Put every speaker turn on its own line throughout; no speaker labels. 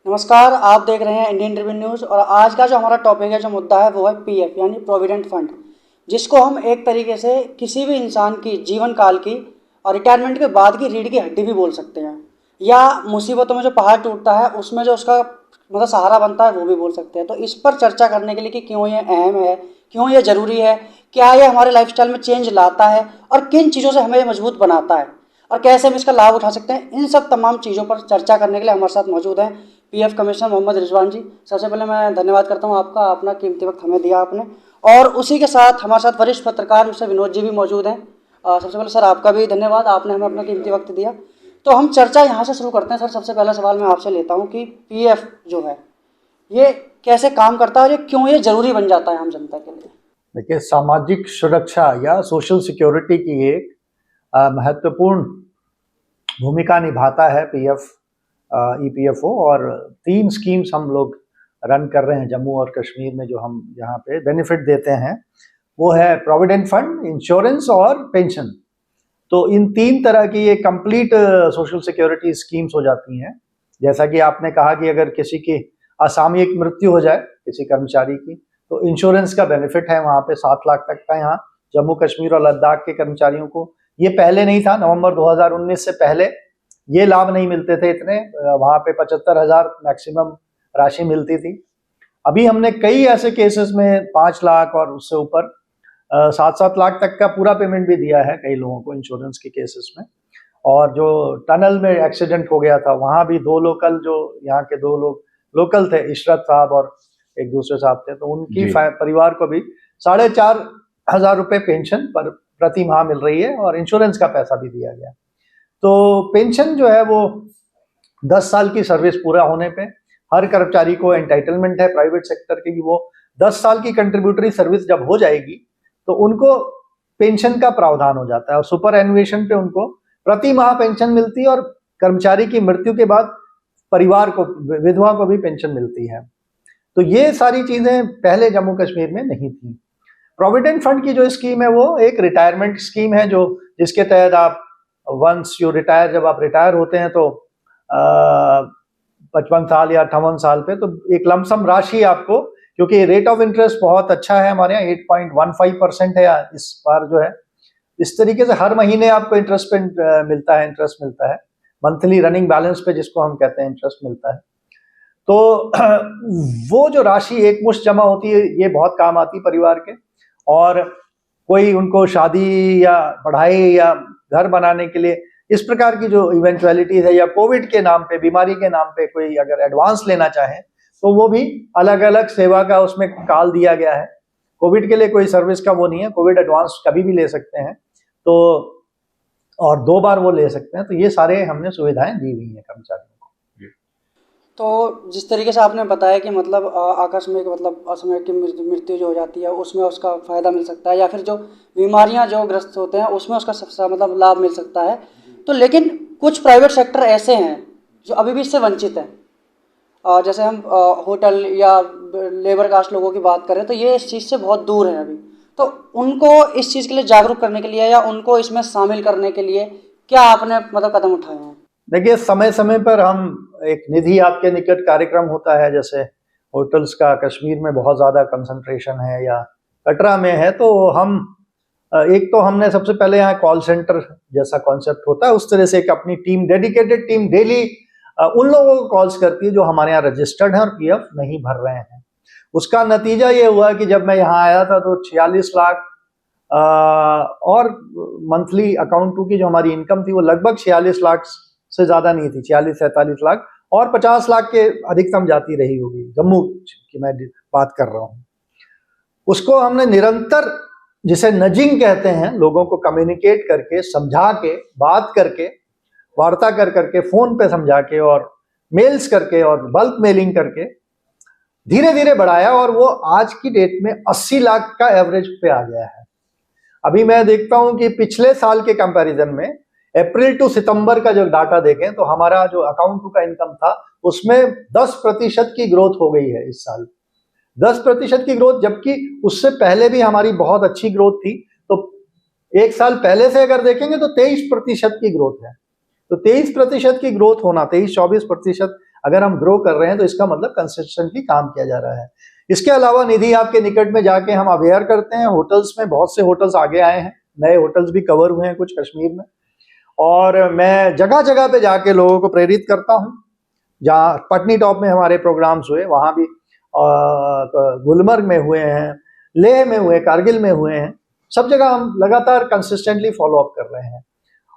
नमस्कार, आप देख रहे हैं इंडियन रिव्यू न्यूज़। और आज का जो हमारा टॉपिक है, जो मुद्दा है, वो है पीएफ यानी प्रोविडेंट फंड, जिसको हम एक तरीके से किसी भी इंसान की जीवन काल की और रिटायरमेंट के बाद की रीढ़ की हड्डी भी बोल सकते हैं, या मुसीबतों में जो पहाड़ टूटता है उसमें जो उसका मतलब सहारा बनता है वो भी बोल सकते हैं। तो इस पर चर्चा करने के लिए कि क्यों ये अहम है, क्यों ये ज़रूरी है, क्या ये हमारे लाइफस्टाइल में चेंज लाता है और किन चीज़ों से हमें ये मजबूत बनाता है और कैसे हम इसका लाभ उठा सकते हैं, इन सब तमाम चीज़ों पर चर्चा करने के लिए हमारे साथ मौजूद हैं पीएफ कमिश्नर मोहम्मद रिजवान जी। सबसे पहले मैं धन्यवाद करता हूं आपका, अपना कीमती वक्त हमें दिया आपने। और उसी के साथ हमारे साथ वरिष्ठ पत्रकार मिस्टर विनोद जी भी मौजूद हैं। सबसे पहले सर आपका भी धन्यवाद, आपने हमें अपना कीमती वक्त दिया। तो हम चर्चा यहाँ से शुरू करते हैं। सर, सबसे पहला सवाल मैं आपसे लेता हूँ कि पीएफ जो है ये कैसे काम करता है और ये क्यों ये ज़रूरी बन जाता है आम जनता के लिए?
देखिए, सामाजिक सुरक्षा या सोशल सिक्योरिटी की एक महत्वपूर्ण भूमिका निभाता है पीएफ, ईपीएफओ। और 3 स्कीम्स हम लोग रन कर रहे हैं जम्मू और कश्मीर में, जो हम यहाँ पे बेनिफिट देते हैं। वो है प्रोविडेंट फंड, इंश्योरेंस और पेंशन। तो इन 3 तरह की ये कंप्लीट सोशल सिक्योरिटी स्कीम्स हो जाती हैं। जैसा कि आपने कहा कि अगर किसी की असामयिक मृत्यु हो जाए किसी कर्मचारी की, तो इंश्योरेंस का बेनिफिट है वहाँ पे 7 लाख तक का। यहाँ जम्मू कश्मीर और लद्दाख के कर्मचारियों को ये पहले नहीं था। नवंबर 2019 से पहले ये लाभ नहीं मिलते थे इतने। वहाँ पे 75,000 मैक्सिमम राशि मिलती थी। अभी हमने कई ऐसे केसेस में 5 लाख और उससे ऊपर 7-7 लाख तक का पूरा पेमेंट भी दिया है कई लोगों को इंश्योरेंस के केसेस में। और जो टनल में एक्सीडेंट हो गया था, वहाँ भी 2 लोकल, जो यहाँ के 2 लोग लोकल थे, इशरत साहब और एक दूसरे साहब थे, तो उनकी परिवार को भी 4,500 रुपये पेंशन पर प्रति माह मिल रही है और इंश्योरेंस का पैसा भी दिया गया। तो पेंशन जो है वो 10 साल की सर्विस पूरा होने पे हर कर्मचारी को एंटाइटलमेंट है प्राइवेट सेक्टर की, वो 10 साल की कंट्रीब्यूटरी सर्विस जब हो जाएगी तो उनको पेंशन का प्रावधान हो जाता है और सुपर एनुएशन पे उनको प्रति माह पेंशन मिलती है। और कर्मचारी की मृत्यु के बाद परिवार को, विधवा को भी पेंशन मिलती है। तो ये सारी चीजें पहले जम्मू कश्मीर में नहीं थी। प्रोविडेंट फंड की जो स्कीम है वो एक रिटायरमेंट स्कीम है, जो जिसके तहत आप वंस यू रिटायर, जब आप रिटायर होते हैं तो 55 साल या 58 साल पे, तो एक लमसम राशि आपको, क्योंकि रेट ऑफ इंटरेस्ट बहुत अच्छा है हमारे यहाँ, 8.15% है इस बार जो है। इस तरीके से हर महीने आपको इंटरेस्ट मिलता है, मंथली रनिंग बैलेंस पे जिसको हम कहते हैं इंटरेस्ट मिलता है। तो वो जो राशि एक मुश्त जमा होती है, ये बहुत काम आती है परिवार के। और कोई उनको शादी या पढ़ाई या घर बनाने के लिए, इस प्रकार की जो इवेंचुअलिटीज है, या कोविड के नाम पे, बीमारी के नाम पे कोई अगर एडवांस लेना चाहे तो वो भी अलग अलग सेवा का उसमें काल दिया गया है। कोविड के लिए कोई सर्विस का वो नहीं है, कोविड एडवांस कभी भी ले सकते हैं, तो और 2 बार वो ले सकते हैं। तो ये सारे हमने सुविधाएं दी हुई हैं कर्मचारियों को।
तो जिस तरीके से आपने बताया कि मतलब आकस्मिक, मतलब असामयिक की मृत्यु जो हो जाती है उसमें उसका फ़ायदा मिल सकता है, या फिर जो बीमारियां जो ग्रस्त होते हैं उसमें उसका सबसे मतलब लाभ मिल सकता है। तो लेकिन कुछ प्राइवेट सेक्टर ऐसे हैं जो अभी भी इससे वंचित हैं। जैसे हम होटल या लेबर कास्ट लोगों की बात करें तो ये इस चीज़ से बहुत दूर है अभी। तो उनको इस चीज़ के लिए जागरूक करने के लिए या उनको इसमें शामिल करने के लिए क्या आपने मतलब कदम उठाए हैं?
देखिए, समय समय पर हम एक निधि आपके निकट कार्यक्रम होता है, जैसे होटल्स का कश्मीर में बहुत ज़्यादा कंसंट्रेशन है या कटरा में है, तो हम एक तो हमने सबसे पहले यहाँ कॉल सेंटर जैसा कॉन्सेप्ट होता है, उस तरह से एक अपनी टीम, डेडिकेटेड टीम डेली उन लोगों को कॉल्स करती है जो हमारे यहाँ रजिस्टर्ड हैं और पीएफ नहीं भर रहे हैं। उसका नतीजा ये हुआ कि जब मैं यहाँ आया था तो 46 लाख और मंथली अकाउंट 2 की जो हमारी इनकम थी वो लगभग 46 लाख से ज़्यादा नहीं थी, 46-47 लाख, और 50 लाख के अधिकतम जाती रही होगी, जम्मू की मैं बात कर रहा हूँ। उसको हमने निरंतर, जिसे नजिंग कहते हैं, लोगों को कम्युनिकेट करके, समझा के, बात करके, वार्ता कर करके, फोन पे समझा के और मेल्स करके और बल्क मेलिंग करके धीरे धीरे बढ़ाया, और वो आज की डेट में 80 लाख का एवरेज पे आ गया है। अभी मैं देखता हूं कि पिछले साल के कंपैरिजन में अप्रैल टू सितंबर का जो डाटा देखें तो हमारा जो अकाउंट 2 का इनकम था उसमें 10% की ग्रोथ हो गई है इस साल, 10% की ग्रोथ, जबकि उससे पहले भी हमारी बहुत अच्छी ग्रोथ थी। तो एक साल पहले से अगर देखेंगे तो 23% की ग्रोथ है। तो 23% की ग्रोथ होना, 23-24% अगर हम ग्रो कर रहे हैं तो इसका मतलब कंसिस्टेंटली काम किया जा रहा है। इसके अलावा निधि आपके निकट में जाके हम अवेयर करते हैं। होटल्स में बहुत से होटल्स आगे आए हैं, नए होटल्स भी कवर हुए हैं कुछ कश्मीर में, और मैं जगह जगह पे जाके लोगों को प्रेरित करता हूँ। जहाँ पटनी टॉप में हमारे प्रोग्राम्स हुए, वहाँ भी गुलमर्ग में हुए हैं, लेह में हुए, कारगिल में हुए हैं, सब जगह हम लगातार कंसिस्टेंटली फॉलो अप कर रहे हैं।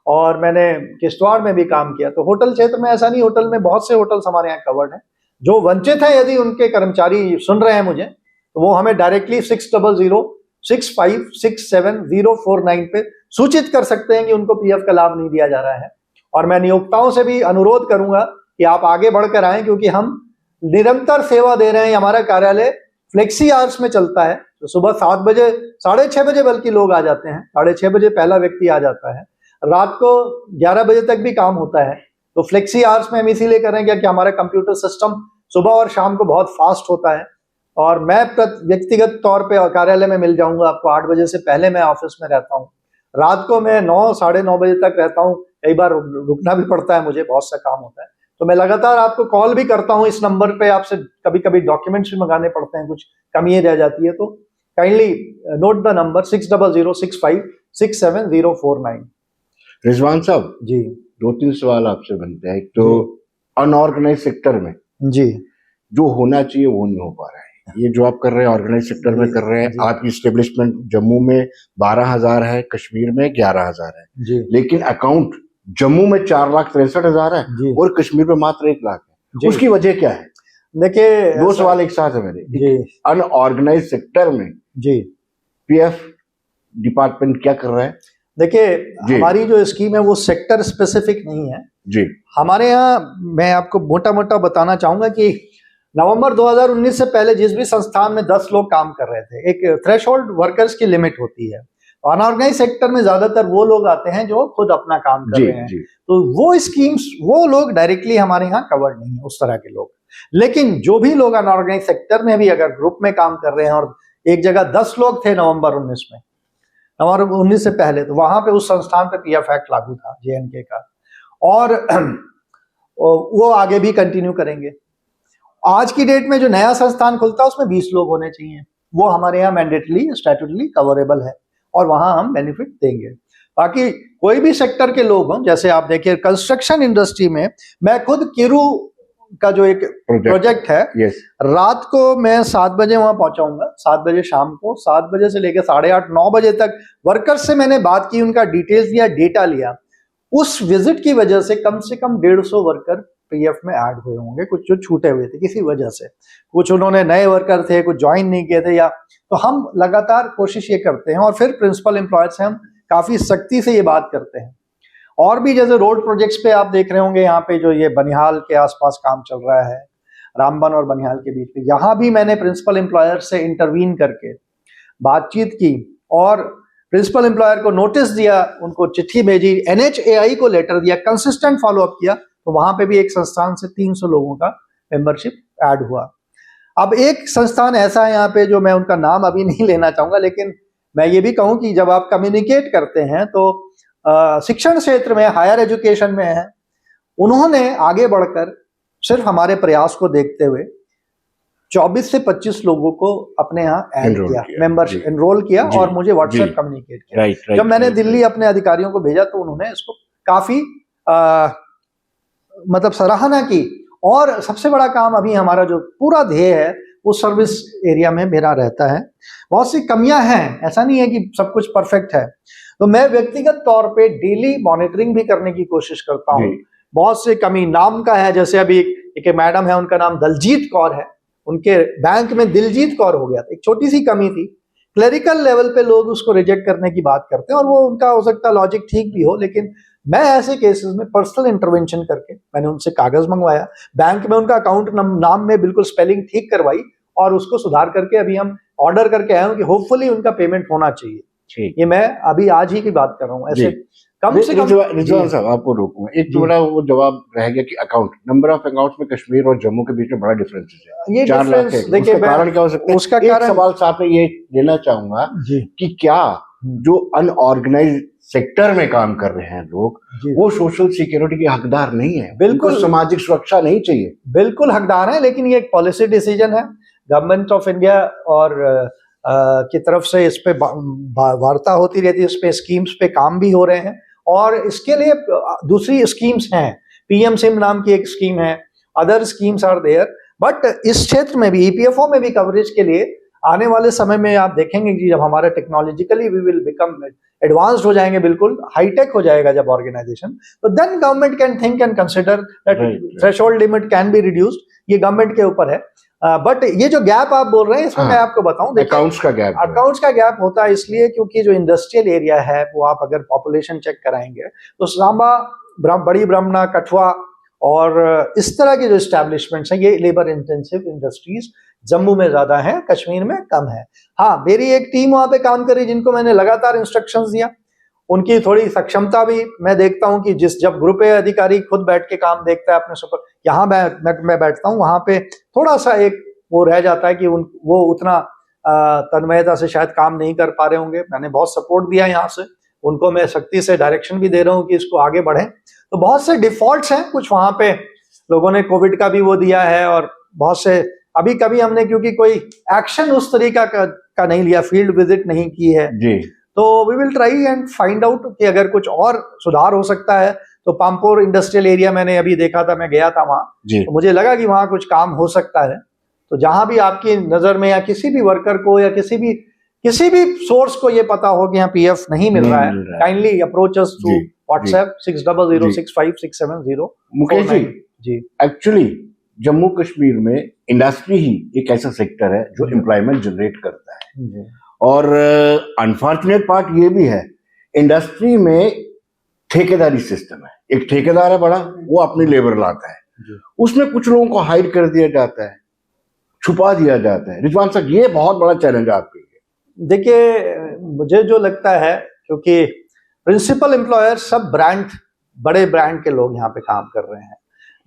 और मैंने किश्तवाड़ में भी काम किया। तो होटल क्षेत्र में ऐसा नहीं, होटल में बहुत से होटल्स हमारे यहाँ कवर्ड हैं। जो वंचित हैं, यदि उनके कर्मचारी सुन रहे हैं मुझे, तो वो हमें डायरेक्टली 6006567049 पे सूचित कर सकते हैं कि उनको पीएफ का लाभ नहीं दिया जा रहा है। और मैं नियोक्ताओं से भी अनुरोध करूंगा कि आप आगे बढ़कर आएं, क्योंकि हम निरंतर सेवा दे रहे हैं। हमारा कार्यालय फ्लेक्सी आवर्स में चलता है, तो सुबह 7 बजे, 6:30 बजे बल्कि लोग आ जाते हैं, 6:30 बजे पहला व्यक्ति आ जाता है, रात को 11 बजे तक भी काम होता है। तो फ्लेक्सी आवर्स में हम इसीलिए कर रहे हैं कि हमारा कंप्यूटर सिस्टम सुबह और शाम को बहुत फास्ट होता है। और मैं व्यक्तिगत तौर पे कार्यालय में मिल जाऊंगा आपको 8 बजे से पहले मैं ऑफिस में रहता हूँ। रात को मैं 9, 9:30 बजे तक रहता हूँ, कई बार रुकना भी पड़ता है, मुझे बहुत सा काम होता है। तो मैं लगातार आपको कॉल भी करता हूँ इस नंबर पे। आपसे कभी कभी डॉक्यूमेंट्स भी मंगाने पड़ते हैं, कुछ कमियां रह जाती है, तो kindly note the number 6006567049।
Rizwan साहब
जी,
2-3 सवाल आपसे बनते हैं। एक तो अनऑर्गेनाइज सेक्टर में
जी,
जो होना चाहिए वो नहीं हो पा रहा है। ये जो आप कर रहे हैं ऑर्गेनाइज सेक्टर में कर रहे हैं, आपकी स्टेब्लिशमेंट जम्मू में 12,000 है, कश्मीर में 11,000 है,
जी,
लेकिन अकाउंट जम्मू में 4,63,000 है
जी,
और कश्मीर में मात्र 1 लाख
जी।
है। उसकी वजह क्या है?
देखिए,
2 सवाल एक साथ है मेरे।
जी,
अनऑर्गेनाइज सेक्टर में
जी,
पीएफ डिपार्टमेंट क्या कर रहा है?
देखिए,
जी।
हमारी जो स्कीम है वो सेक्टर स्पेसिफिक नहीं है
जी,
हमारे यहाँ। मैं आपको मोटा मोटा बताना चाहूंगा कि नवंबर 2019 से पहले जिस भी संस्थान में 10 लोग काम कर रहे थे, एक थ्रेशोल्ड वर्कर्स की लिमिट होती है। अनऑर्गेनाइज सेक्टर में ज्यादातर वो लोग आते हैं जो खुद अपना काम कर
जी,
रहे हैं,
जी।
तो वो स्कीम्स, वो लोग डायरेक्टली हमारे यहाँ कवर्ड नहीं है, उस तरह के लोग। लेकिन जो भी लोग अनऑर्गेनाइज सेक्टर में भी अगर ग्रुप में काम कर रहे हैं, और एक जगह 10 लोग थे नवंबर 19 में, नवंबर 19 से पहले, तो वहां पे उस संस्थान पे पीएफ एक्ट लागू था जेएनके का, और वो आगे भी कंटिन्यू करेंगे। आज की डेट में जो नया संस्थान खुलता है उसमें 20 लोग होने चाहिए, वो हमारे यहाँ मैंडेटली स्टैट्यूटरी कवरेबल है, और वहां हम बेनिफिट देंगे। बाकी कोई भी सेक्टर के लोग हों, जैसे आप देखिए कंस्ट्रक्शन इंडस्ट्री में, मैं खुद किरू का जो एक प्रोजेक्ट है,
यस,
रात को मैं 7 बजे वहां पहुंचाऊंगा, 7 बजे शाम को, 7 बजे से लेकर 8:30, 9 बजे तक वर्कर्स से मैंने बात की, उनका डिटेल्स दिया, डेटा लिया। उस विजिट की वजह से कम 150 वर्कर पीएफ में ऐड हुए होंगे, कुछ जो छूटे हुए थे किसी वजह से, कुछ उन्होंने नए वर्कर थे, कुछ ज्वाइन नहीं किए थे, या तो हम लगातार कोशिश ये करते हैं। और फिर प्रिंसिपल एम्प्लॉयज से हम काफी सख्ती से ये बात करते हैं। और भी जैसे रोड प्रोजेक्ट्स पे आप देख रहे होंगे, यहाँ पे जो ये बनिहाल के आसपास काम चल रहा है, रामबन और बनिहाल के बीच में, यहाँ भी मैंने प्रिंसिपल एम्प्लॉयर से इंटरवीन करके बातचीत की, और प्रिंसिपल एम्प्लॉयर को नोटिस दिया, उनको चिट्ठी भेजी, NHAI को लेटर दिया, कंसिस्टेंट फॉलोअप किया, तो वहां पे भी एक संस्थान से 300 लोगों का मेंबरशिप ऐड हुआ। अब एक संस्थान ऐसा है यहाँ पे, जो मैं उनका नाम अभी नहीं लेना चाहूंगा, लेकिन मैं ये भी कहूँ कि जब आप कम्युनिकेट करते हैं तो शिक्षण क्षेत्र में, हायर एजुकेशन में है, उन्होंने आगे बढ़कर सिर्फ हमारे प्रयास को देखते हुए 24 से 25 लोगों को अपने यहाँ ऐड किया, मेंबरशिप एनरोल किया, और मुझे व्हाट्सएप कम्युनिकेट किया। जब मैंने दिल्ली अपने अधिकारियों को भेजा तो उन्होंने इसको काफी मतलब सराहना की। और सबसे बड़ा काम अभी हमारा जो पूरा ध्येय है वो सर्विस एरिया में मेरा रहता है। बहुत सी कमियां हैं, ऐसा नहीं है कि सब कुछ परफेक्ट है, तो मैं व्यक्तिगत तौर पे डेली मॉनिटरिंग भी करने की कोशिश करता हूँ। बहुत से कमी नाम का है, जैसे अभी एक मैडम है, उनका नाम दलजीत कौर है, उनके बैंक में दिलजीत कौर हो गया था, एक छोटी सी कमी थी। क्लरिकल लेवल पे लोग उसको रिजेक्ट करने की बात करते हैं, और वो उनका हो सकता है लॉजिक ठीक भी हो, लेकिन मैं ऐसे केसेस में पर्सनल इंटरवेंशन करके मैंने उनसे कागज मंगवाया, बैंक में उनका अकाउंट नाम में बिल्कुल स्पेलिंग ठीक करवाई, और उसको सुधार करके अभी हम ऑर्डर करके आए हूं कि होपफुली उनका पेमेंट होना चाहिए। ये मैं अभी आज ही की बात कर रहा हूँ। ऐसे कम से कम
रिजवान साहब आपको रोकूंगा, एक तो बड़ा वो जवाब रह गया कि अकाउंट, नंबर ऑफ अकाउंट्स में कश्मीर और जम्मू के बीच में बड़ा डिफरेंस है।
ये
4 लाख है,
देखिए,
उसका कारण क्या हो सकता है?
उसका
एक
कारण
सवाल साथ में ये लेना चाहूंगा कि क्या जो अनऑर्गेनाइज सेक्टर में काम कर रहे हैं लोग,
जी।
वो सोशल सिक्योरिटी के हकदार नहीं है।
बिल्कुल।
उनको सामाजिक सुरक्षा नहीं चाहिए।
बिल्कुल हकदार है, लेकिन ये एक पॉलिसी डिसीजन है गवर्नमेंट ऑफ इंडिया और की तरफ से इस पे वार्ता होती रहती है, इस पे स्कीम्स पे काम भी हो रहे हैं और इसके लिए दूसरी स्कीम्स हैं। पीएम सिम नाम की एक स्कीम है, other schemes are there, but इस क्षेत्र में भी ईपीएफओ में भी कवरेज के लिए आने वाले समय में आप देखेंगे कि जब हमारा technologically we will become advanced हो जाएंगे, बिल्कुल हाईटेक हो जाएगा जब ऑर्गेनाइजेशन, तो then government can think and consider that threshold limit can be reduced. ये गवर्नमेंट के ऊपर है। बट ये जो गैप आप बोल रहे हैं इसमें मैं आपको बताऊं,
अकाउंट्स का गैप
होता है इसलिए क्योंकि जो इंडस्ट्रियल एरिया है वो आप अगर पॉपुलेशन चेक कराएंगे तो सांबा, बड़ी ब्रह्मणा, कठुआ और इस तरह के जो इस्टेब्लिशमेंट्स हैं ये लेबर इंटेंसिव इंडस्ट्रीज जम्मू में ज्यादा है, कश्मीर में कम है। हाँ, मेरी एक टीम वहां पे काम करी जिनको मैंने लगातार इंस्ट्रक्शंस दिया, उनकी थोड़ी सक्षमता भी मैं देखता हूं कि जब ग्रुप ए अधिकारी खुद बैठ के काम देखता है अपने सुपर, यहाँ मैं बैठता हूँ वहां पे थोड़ा सा एक वो रह जाता है कि वो उतना तन्मयता से शायद काम नहीं कर पा रहे होंगे। मैंने बहुत सपोर्ट दिया यहाँ से, उनको मैं सख्ती से डायरेक्शन भी दे रहा हूँ कि इसको आगे बढ़े। तो बहुत से डिफॉल्ट्स हैं, कुछ वहां पे लोगों ने कोविड का भी वो दिया है और बहुत से अभी कभी हमने क्योंकि कोई एक्शन उस तरीका का नहीं लिया, फील्ड विजिट नहीं की है
जी,
तो we will try and find out कि अगर कुछ और सुधार हो सकता है। तो पामपोर इंडस्ट्रियल एरिया मैंने अभी देखा था, मैं गया था वहां, तो मुझे लगा कि वहां कुछ काम हो सकता है। तो जहां भी आपकी नजर में या किसी भी वर्कर को या किसी भी सोर्स को ये पता हो कि यहाँ पीएफ नहीं मिल रहा है, kindly approach us through WhatsApp 60065670।
Mukesh ji, actually Jammu Kashmir में इंडस्ट्री ही एक ऐसा सेक्टर है जो एम्प्लॉयमेंट जनरेट करता है। और अनफॉर्चुनेट पार्ट ये भी है, इंडस्ट्री में ठेकेदारी सिस्टम है। एक ठेकेदार है बड़ा, वो अपनी लेबर लाता है, उसमें कुछ लोगों को हाइड कर दिया जाता है, छुपा दिया जाता है। रिजवान साहब, ये बहुत बड़ा चैलेंज है आपके लिए।
देखिए, मुझे जो लगता है क्योंकि प्रिंसिपल एम्प्लॉयर सब बड़े ब्रांड के लोग यहाँ पे काम कर रहे हैं,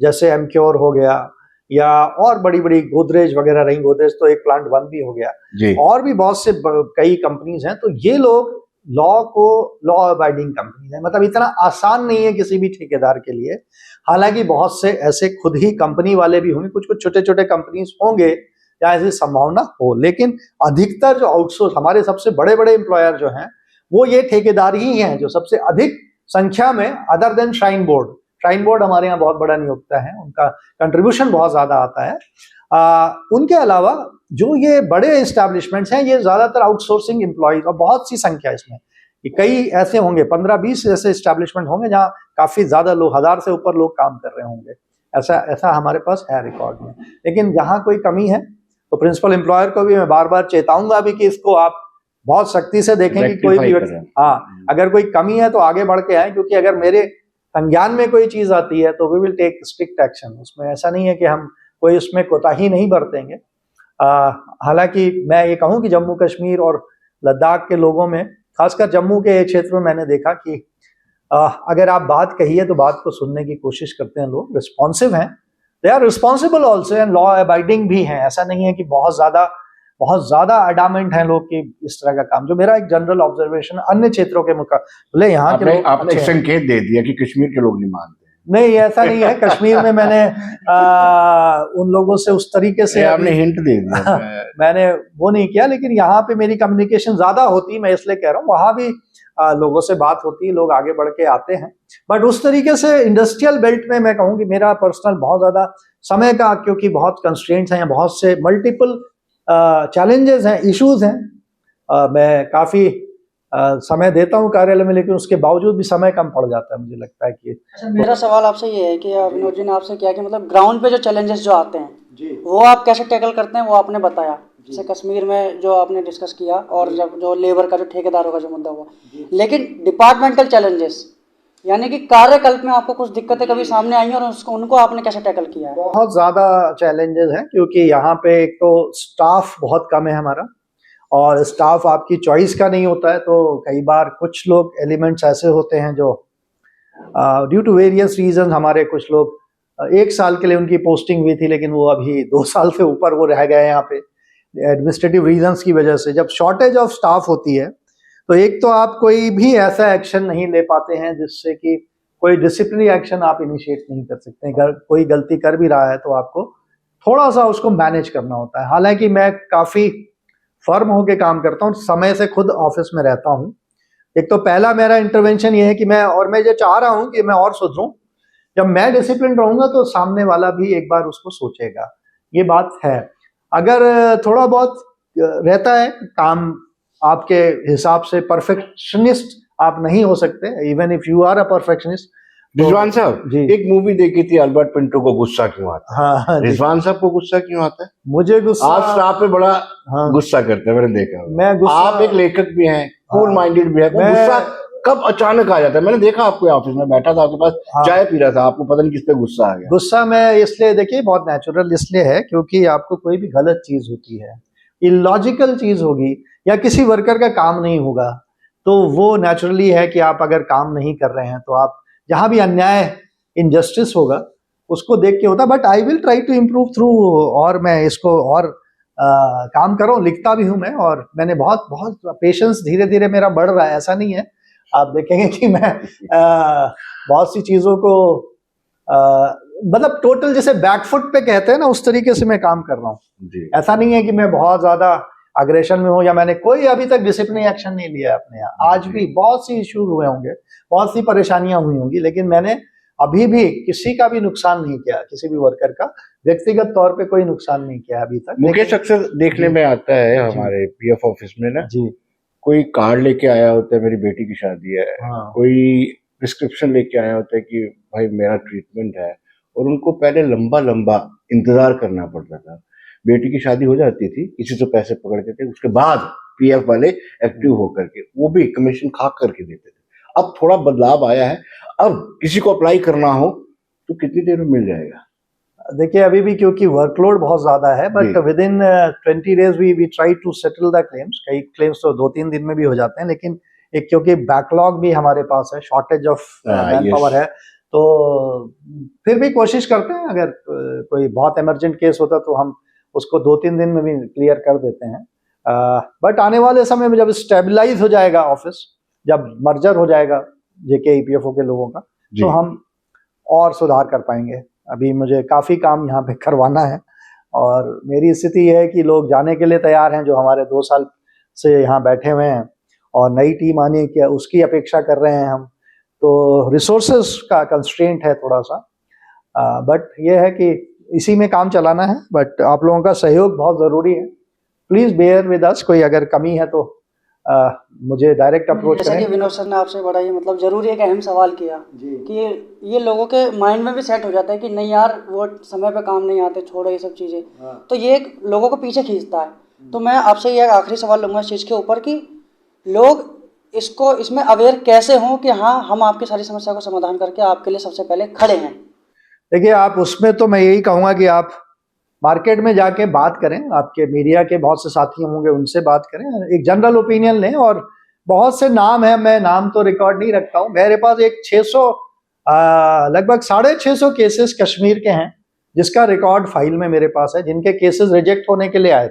जैसे एमक्योर हो गया या और बड़ी बड़ी गोदरेज वगैरह रही, गोदरेज तो एक प्लांट बंद भी हो गया, और भी बहुत से कई कंपनीज हैं। तो ये लोग लॉ अबाइडिंग कंपनीज है, मतलब इतना आसान नहीं है किसी भी ठेकेदार के लिए। हालांकि बहुत से ऐसे खुद ही कंपनी वाले भी होंगे, कुछ छोटे छोटे कंपनीज होंगे या ऐसी संभावना हो, लेकिन अधिकतर जो आउटसोर्स हमारे सबसे बड़े बड़े एम्प्लॉयर जो हैं वो ये ठेकेदार ही हैं जो सबसे अधिक संख्या में, अदर देन श्राइन बोर्ड हमारे यहाँ बहुत बड़ा नियोक्ता है, उनका कंट्रीब्यूशन बहुत ज्यादा आता है। उनके अलावा जो ये बड़े एस्टैब्लिशमेंट्स हैं ये ज्यादातर आउटसोर्सिंग एम्प्लॉयज, और बहुत सी संख्या इसमें, कई ऐसे होंगे 15-20 ऐसे एस्टैब्लिशमेंट होंगे जहाँ काफी ज्यादा लोग, 1000 से ऊपर लोग काम कर रहे होंगे। ऐसा हमारे पास है रिकॉर्ड में। लेकिन जहाँ कोई कमी है तो प्रिंसिपल एम्प्लॉयर को भी मैं बार बार चेताऊंगा भी कि इसको आप बहुत सख्ती से देखें कि कोई भी, अगर कोई कमी है तो आगे बढ़ के आए, क्योंकि अगर मेरे संज्ञान में कोई चीज आती है तो we will take strict action. उसमें ऐसा नहीं है कि हम कोई उसमें कोताही नहीं बरतेंगे। हालांकि मैं ये कहूँ कि जम्मू कश्मीर और लद्दाख के लोगों में, खासकर जम्मू के क्षेत्र में, मैंने देखा कि अगर आप बात कहिए तो बात को सुनने की कोशिश करते हैं लोग, रिस्पॉन्सिव हैं, they are responsible also and law abiding भी हैं। ऐसा नहीं है कि बहुत ज्यादा अडामेंट हैं लोग कि इस तरह का काम, जो मेरा एक जनरल ऑब्जर्वेशन अन्य क्षेत्रों के मुकाबले यहाँ के लोग,
आपने संकेत दे दिया कि कश्मीर के लोग नहीं मानते।
नहीं, ऐसा नहीं है। कश्मीर में मैंने उन लोगों से उस तरीके से,
आपने हिंट दे दिया
मैंने वो नहीं किया, लेकिन यहाँ पे मेरी कम्युनिकेशन ज्यादा होती, मैं इसलिए कह रहा हूँ, वहां भी लोगों से बात होती है, लोग आगे बढ़ के आते हैं। बट उस तरीके से इंडस्ट्रियल बेल्ट में मैं कहूँ कि मेरा पर्सनल बहुत ज्यादा समय का, क्योंकि बहुत कंस्ट्रेंट्स हैं, बहुत से मल्टीपल चैलेंजेस हैं, इश्यूज हैं, मैं काफी समय देता हूँ कार्यालय में, लेकिन उसके बावजूद भी समय कम पड़ जाता है, मुझे लगता है कि।
अच्छा, मेरा सवाल आपसे ये है कि विनोद जी ने आपसे किया कि मतलब ग्राउंड पे जो चैलेंजेस जो आते हैं वो आप कैसे टैकल करते हैं, वो आपने बताया, जैसे कश्मीर में जो आपने डिस्कस किया, और जब जो लेबर का, जो ठेकेदारों का जो मुद्दा हुआ। लेकिन डिपार्टमेंटल चैलेंजेस, यानी कि कार्यकल्प में आपको कुछ दिक्कतें कभी सामने आई हैं और उनको आपने कैसे टैकल किया है?
बहुत ज्यादा चैलेंजेस हैं, क्योंकि यहाँ पे एक तो स्टाफ बहुत कम है हमारा, और स्टाफ आपकी चॉइस का नहीं होता है। तो कई बार कुछ लोग एलिमेंट्स ऐसे होते हैं जो ड्यू टू वेरियस रीजन, हमारे कुछ लोग 1 साल के लिए उनकी पोस्टिंग हुई थी, लेकिन वो अभी 2 साल से ऊपर वो रह गए यहाँ पे एडमिनिस्ट्रेटिव रीजंस की वजह से। जब शॉर्टेज ऑफ स्टाफ होती है तो एक तो आप कोई भी ऐसा एक्शन नहीं ले पाते हैं जिससे कि कोई डिसिप्लिनरी एक्शन आप इनिशिएट नहीं कर सकते हैं। अगर कोई गलती कर भी रहा है तो आपको थोड़ा सा उसको मैनेज करना होता है। हालांकि मैं काफी फर्म होके काम करता हूँ, समय से खुद ऑफिस में रहता हूँ। एक तो पहला मेरा इंटरवेंशन ये है कि मैं ये चाह रहा हूँ कि मैं और सुधरूं। जब मैं डिसिप्लिन रहूंगा तो सामने वाला भी एक बार उसको सोचेगा, ये बात है। अगर थोड़ा बहुत रहता है काम आपके हिसाब से, परफेक्शनिस्ट आप नहीं हो सकते, even if you are a perfectionist.
Rizwan साहब
जी,
एक मूवी देखी थी अल्बर्ट पिंटो को गुस्सा क्यों आता है।
हाँ जी।
रिजवान साहब को गुस्सा क्यों आता है?
मुझे गुस्सा,
आप स्टाफ पे बड़ा
हाँ,
गुस्सा करते हैं, मैंने देखा हुआ।
मैं गुस्सा,
आप एक लेखक भी हैं, कूल
हाँ,
माइंडेड भी है, वो
मैं,
गुस्सा कब अचानक आ जाता है? मैंने देखा आपको ऑफिस में बैठा था, आपके पास
हाँ,
चाय पी रहा था, आपको पता नहीं किस पे गुस्सा आ गया।
गुस्सा मैं इसलिए, देखिए बहुत नेचुरल इसलिए है क्योंकि आपको कोई भी गलत चीज होती है, इलॉजिकल चीज होगी या किसी वर्कर का काम नहीं होगा, तो वो नेचुरली है कि आप अगर काम नहीं कर रहे हैं तो आप जहां भी अन्याय, इनजस्टिस होगा उसको देख के होता। But I will try to improve through, और मैं इसको और काम कर रहा हूँ, लिखता भी हूँ मैं, और मैंने बहुत बहुत पेशेंस धीरे धीरे मेरा बढ़ रहा है। ऐसा नहीं है, आप देखेंगे कि मैं बहुत सी चीजों को मतलब टोटल जैसे बैकफुट पे कहते हैं ना, उस तरीके से मैं काम कर रहा हूँ। ऐसा नहीं है कि मैं बहुत ज्यादा अग्रेशन में हूँ या मैंने कोई अभी तक डिसिप्लिनरी एक्शन नहीं लिया अपने यहाँ। आज भी बहुत सी इश्यूज हुए होंगे, बहुत सी परेशानियां हुई होंगी, लेकिन मैंने अभी भी किसी का भी नुकसान नहीं किया, किसी भी वर्कर का व्यक्तिगत तौर पे कोई नुकसान नहीं किया अभी तक।
मुकेश अक्सर देखने में आता है हमारे पीएफ ऑफिस में ना
जी,
कोई कार्ड लेके आया होता है, मेरी बेटी की शादी है,
हाँ,
कोई प्रिस्क्रिप्शन लेके आया होता है कि भाई मेरा ट्रीटमेंट है, और उनको पहले लंबा लंबा इंतजार करना पड़ता था। बेटी की शादी हो जाती थी, किसी से पैसे पकड़ते थे, उसके बाद पीएफ वाले एक्टिव होकर के वो भी कमीशन खा करके देते थे। अब थोड़ा बदलाव आया है, अब किसी को अप्लाई करना हो तो कितनी देर में मिल जाएगा?
देखिए अभी भी क्योंकि वर्कलोड बहुत ज्यादा है, but within 20 days we try to settle the claims. कई क्लेम्स तो 2-3 दिन में भी हो जाते हैं, लेकिन एक क्योंकि बैकलॉग भी हमारे पास है, शॉर्टेज ऑफ मैन पावर है, तो फिर भी कोशिश करते हैं। अगर कोई बहुत इमरजेंट केस होता तो हम उसको 2-3 दिन में भी क्लियर कर देते हैं। बट आने वाले समय में जब स्टेबलाइज हो जाएगा ऑफिस, जब मर्जर हो जाएगा जेके ईपीएफओ के लोगों का, तो हम और सुधार कर पाएंगे। अभी मुझे काफी काम यहाँ पे करवाना है, और मेरी स्थिति यह है कि लोग जाने के लिए तैयार हैं जो हमारे 2 साल से यहाँ बैठे हुए हैं, और नई टीम आने की उसकी अपेक्षा कर रहे हैं हम। तो रिसोर्सेज का कंस्ट्रेंट है थोड़ा सा, बट ये है कि इसी में काम चलाना है। बट आप लोगों का सहयोग बहुत जरूरी है, प्लीज बेयर विद अस। कोई अगर कमी है तो मुझे डायरेक्ट अप्रोच करें।
जैसा कि विनोद सर ने आपसे बड़ा ये मतलब जरूरी एक अहम सवाल किया कि ये लोगों के माइंड में भी सेट हो जाता है कि नहीं यार वो समय पे काम नहीं आते, छोड़ो ये सब चीज़ें, तो ये एक लोगों को पीछे खींचता है। तो मैं आपसे ये आखिरी सवाल लूँगा इस चीज़ के ऊपर कि लोग इसमें अवेयर कैसे हों कि हाँ हम आपकी सारी समस्या को समाधान करके आपके लिए सबसे पहले खड़े हैं।
देखिए आप उसमें तो मैं यही कहूँगा कि आप मार्केट में जाके बात करें, आपके मीडिया के बहुत से साथी होंगे उनसे बात करें, एक जनरल ओपिनियन लें। और बहुत से नाम है, मैं नाम तो रिकॉर्ड नहीं रखता हूँ, मेरे पास एक 600 लगभग 650 केसेस कश्मीर के हैं जिसका रिकॉर्ड फाइल में मेरे पास है, जिनके केसेस रिजेक्ट होने के लिए आए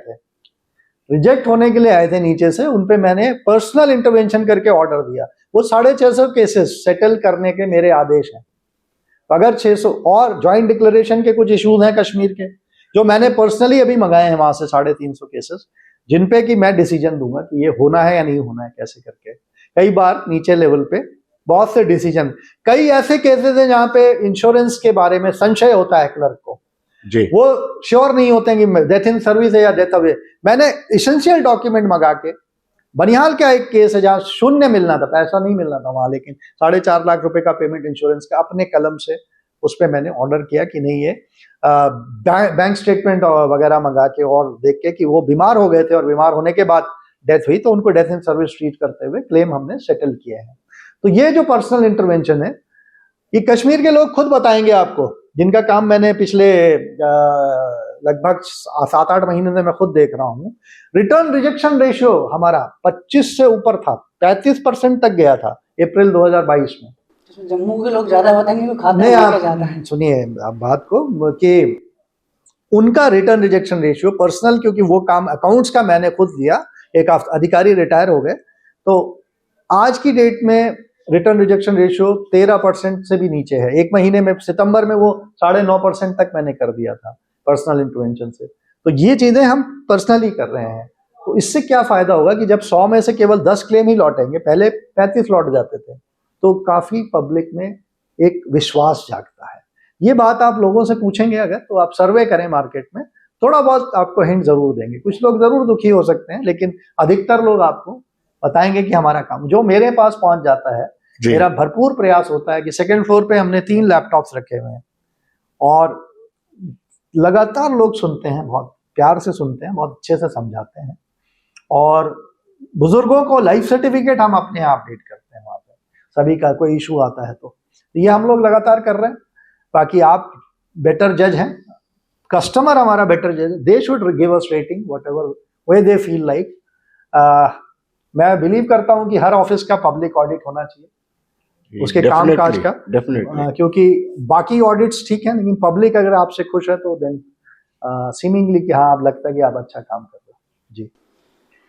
थे, नीचे से उन पे मैंने पर्सनल इंटरवेंशन करके ऑर्डर दिया। वो 650 केसेस सेटल करने के मेरे आदेश हैं। अगर 600 और ज्वाइंट डिक्लेरेशन के कुछ इश्यूज हैं कश्मीर के जो मैंने पर्सनली अभी मंगाए हैं वहां से 350 केसेस, जिन पे कि मैं डिसीजन दूंगा कि ये होना है या नहीं होना है कैसे करके। कई बार नीचे लेवल पे बहुत से डिसीजन, कई ऐसे केसेस हैं जहां पे इंश्योरेंस के बारे में संशय होता है क्लर्क को जी, वो श्योर नहीं होते हैं कि डेथ इन सर्विस है या डेथ अवे। मैंने इसेंशियल डॉक्यूमेंट मंगा के, बनिहाल का एक केस है जहां शून्य मिलना था, पैसा नहीं मिलना था वहां, लेकिन 4.5 लाख रुपए का पेमेंट इंश्योरेंस का अपने कलम से उस पर मैंने ऑर्डर किया कि नहीं, ये बैंक स्टेटमेंट वगैरह मंगा के और देख के कि वो बीमार हो गए थे और बीमार होने के बाद डेथ हुई, तो उनको डेथ इन सर्विस ट्रीट करते हुए क्लेम हमने सेटल किए हैं। तो ये जो पर्सनल इंटरवेंशन है, ये कश्मीर के लोग खुद बताएंगे आपको, जिनका काम मैंने पिछले लगभग 7-8 महीने से मैं खुद देख रहा हूँ। रिटर्न रिजेक्शन रेशियो हमारा 25 से ऊपर था, 35% तक गया था अप्रैल 2022 में।
जम्मू के लोग ज्यादा बताएंगे,
नहीं आप सुनिए आप बात को कि उनका रिटर्न रिजेक्शन रेशियो पर्सनल, क्योंकि वो काम अकाउंट्स का मैंने खुद दिया, एक अधिकारी रिटायर हो गए, तो आज की डेट में रिटर्न रिजेक्शन रेशियो 13% से भी नीचे है। एक महीने में सितंबर में वो 9.5% तक मैंने कर दिया था पर्सनल इंटरवेंशन से। तो ये चीजें हम पर्सनली कर रहे हैं। तो इससे क्या फायदा होगा कि जब 100 में से केवल 10 क्लेम ही लौटेंगे, पहले 35 लौट जाते थे, तो काफी पब्लिक में एक विश्वास जागता है। ये बात आप लोगों से पूछेंगे अगर, तो आप सर्वे करें मार्केट में, थोड़ा बहुत आपको हिंट जरूर देंगे। कुछ लोग जरूर दुखी हो सकते हैं, लेकिन अधिकतर लोग आपको बताएंगे कि हमारा काम जो मेरे पास पहुंच जाता है, मेरा भरपूर प्रयास होता है कि सेकंड फ्लोर पे हमने 3 लैपटॉप्स रखे हुए हैं और लगातार लोग सुनते हैं, बहुत प्यार से सुनते हैं, बहुत अच्छे से समझाते हैं। और बुजुर्गों को लाइफ सर्टिफिकेट हम अपने यहाँ अपडेट करते हैं वहाँ पे, सभी का कोई इशू आता है तो ये हम लोग लगातार कर रहे हैं। बाकी आप बेटर जज हैं, कस्टमर हमारा बेटर जज है। They should give us rating what ever way they feel like. मैं बिलीव करता हूँ कि हर ऑफिस का पब्लिक ऑडिट होना चाहिए, उसके काम काज का, क्योंकि बाकी ऑडिट्स ठीक है, लेकिन पब्लिक अगर आपसे खुश है तो देन सीमिंगली कि हाँ, आप लगता है कि आप अच्छा काम कर रहे हो। जी,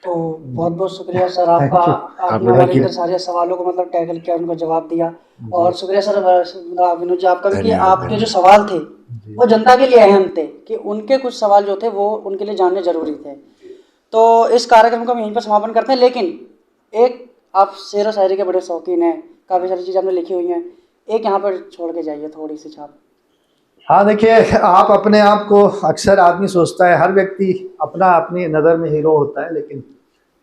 तो बहुत बहुत शुक्रिया सर आपका, आपने हमारे इतने सारे सवालों को मतलब टैकल किया, उनको जवाब दिया। और शुक्रिया सर विनोद जी आपका भी कि आपके जो सवाल थे वो जनता के लिए अहम थे, कि उनके कुछ सवाल जो थे वो उनके लिए जानने जरूरी थे। तो इस कार्यक्रम को हम यहीं पर समापन करते हैं, लेकिन एक आप शेर व शायरी के बड़े शौकीन हैं, काफ़ी सारी चीज़ें आपने लिखी हुई हैं, एक यहाँ पर छोड़ के जाइए थोड़ी सी छाप।
हाँ देखिए, आप अपने आप को, अक्सर आदमी सोचता है, हर व्यक्ति अपनी नज़र में हीरो होता है, लेकिन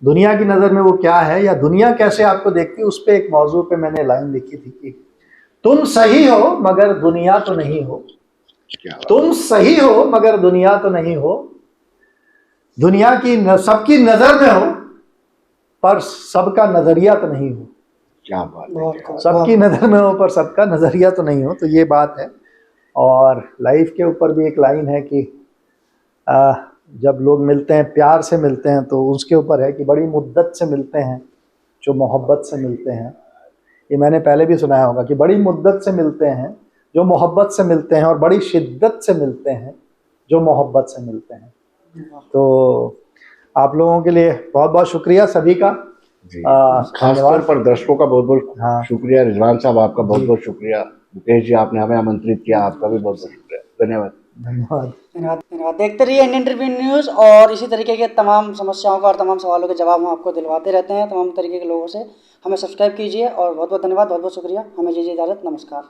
दुनिया की नज़र में वो क्या है या दुनिया कैसे आपको देखती है, उस पर एक मौजू पे मैंने लाइन लिखी थी कि तुम सही हो मगर दुनिया तो नहीं हो, तुम सही हो मगर दुनिया तो नहीं हो, दुनिया की सबकी नज़र में हो पर सबका नज़रिया तो नहीं हो।
क्या बात है,
सबकी नज़र में हो पर सबका नज़रिया तो नहीं हो। तो ये बात है। और लाइफ के ऊपर भी एक लाइन है कि जब लोग मिलते हैं, प्यार से मिलते हैं, तो उसके ऊपर है कि बड़ी मुद्दत से मिलते हैं जो मोहब्बत से मिलते हैं। ये मैंने पहले भी सुनाया होगा कि बड़ी मुद्दत से मिलते हैं जो मोहब्बत से मिलते हैं, और बड़ी शिद्दत से मिलते हैं जो मोहब्बत से मिलते हैं। तो आप लोगों के लिए बहुत बहुत शुक्रिया सभी का।
खासतौर पर दर्शकों का बहुत बहुत शुक्रिया। रिजवान साहब आपका बहुत बहुत शुक्रिया। मुकेश जी, आपने हमें आमंत्रित किया, आपका भी बहुत बहुत शुक्रिया। धन्यवाद।
धन्यवाद। देखते रहिए इंडियन ट्रिब्यून न्यूज़, और इसी तरीके के तमाम समस्याओं का और तमाम सवालों के जवाब हम आपको दिलवाते रहते हैं तमाम तरीके के लोगों से। हमें सब्सक्राइब कीजिए, और बहुत बहुत धन्यवाद, बहुत बहुत शुक्रिया। हमें दीजिए इजाज़त। नमस्कार।